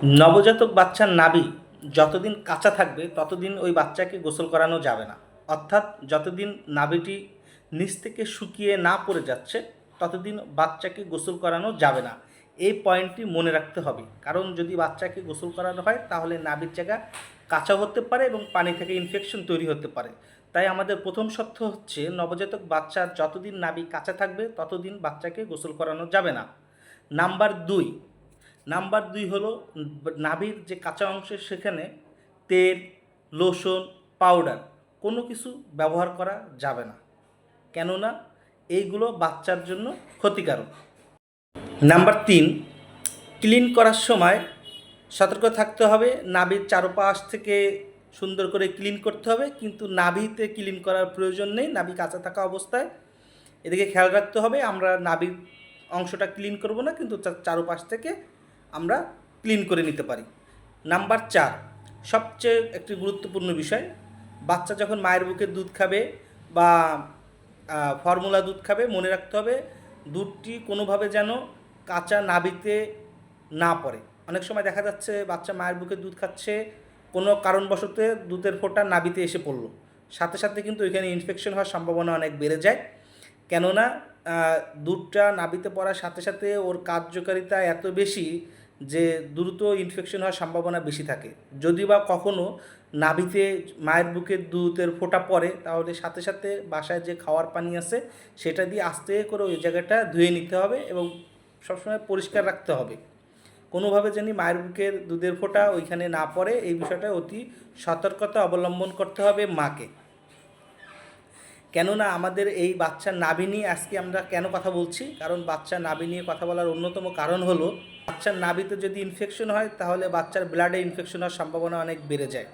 নবজাতক বাচ্চার নাভি যতদিন কাঁচা থাকবে ততদিন ওই বাচ্চাকে গোসল করানো যাবে না। অর্থাৎ যতদিন নাভিটি নিচ থেকে শুকিয়ে না পড়ে যাচ্ছে ততদিন বাচ্চাকে গোসল করানো যাবে না। এই পয়েন্টটি মনে রাখতে হবে, কারণ যদি বাচ্চাকে গোসল করানো হয় তাহলে নাভির জায়গা কাঁচা হতে পারে এবং পানি থেকে ইনফেকশন তৈরি হতে পারে। তাই আমাদের প্রথম শর্ত হচ্ছে নবজাতক বাচ্চার যতদিন নাভি কাঁচা থাকবে ততদিন বাচ্চাকে গোসল করানো যাবে না। নাম্বার দুই হলো নাভির যে কাঁচা অংশ সেখানে তেল, লোশন, পাউডার কোনো কিছু ব্যবহার করা যাবে না, কেননা এইগুলো বাচ্চার জন্য ক্ষতিকারক। নাম্বার 3, ক্লিন করার সময় সতর্ক থাকতে হবে। নাভির চারপাশ থেকে সুন্দর করে ক্লিন করতে হবে, কিন্তু নাভিতে ক্লিন করার প্রয়োজন নেই নাভি কাঁচা থাকা অবস্থায়। এদিকে খেয়াল রাখতে হবে, আমরা নাভির অংশটা ক্লিন করব না, কিন্তু চারপাশ থেকে আমরা ক্লিন করে নিতে পারি। নাম্বার 4, সবচেয়ে একটি গুরুত্বপূর্ণ বিষয়, বাচ্চা যখন মায়ের বুকে দুধ খাবে বা ফর্মুলা দুধ খাবে, মনে রাখতে হবে দুধটি কোনোভাবে যেন কাঁচা নাভিতে না পড়ে। অনেক সময় দেখা যাচ্ছে বাচ্চা মায়ের বুকে দুধ খাচ্ছে, কোনো কারণবশত দুধের ফোঁটা নাভিতে এসে পড়লো, সাথে সাথে কিন্তু ওইখানে ইনফেকশন হওয়ার সম্ভাবনা অনেক বেড়ে যায়। কেননা দুধটা নাভিতে পড়ার সাথে সাথে ওর কার্যকারিতা এত বেশি যে দ্রুত ইনফেকশন হওয়ার সম্ভাবনা বেশি থাকে। যদি বা কখনও নাভিতে মায়ের বুকে দুধের ফোঁটা পড়ে, তাহলে সাথে সাথে বাসায় যে খাওয়ার পানি আছে সেটা দিয়ে আস্তে করে ওই জায়গাটা ধুয়ে নিতে হবে এবং সবসময় পরিষ্কার রাখতে হবে। কোনোভাবে যেন মায়ের বুকের দুধের ফোঁটা ওইখানে না পড়ে, এই বিষয়টা অতি সতর্কতা অবলম্বন করতে হবে মাকে। কেননা আমাদের এই বাচ্চার নাভি নিয়ে আজকে আমরা কেন কথা বলছি, কারণ বাচ্চার নাভি নিয়ে কথা বলার অন্যতম কারণ হলো বাচ্চার নাভিতে যদি ইনফেকশন হয় তাহলে বাচ্চার ব্লাডে ইনফেকশন হওয়ার সম্ভাবনা অনেক বেড়ে যায়।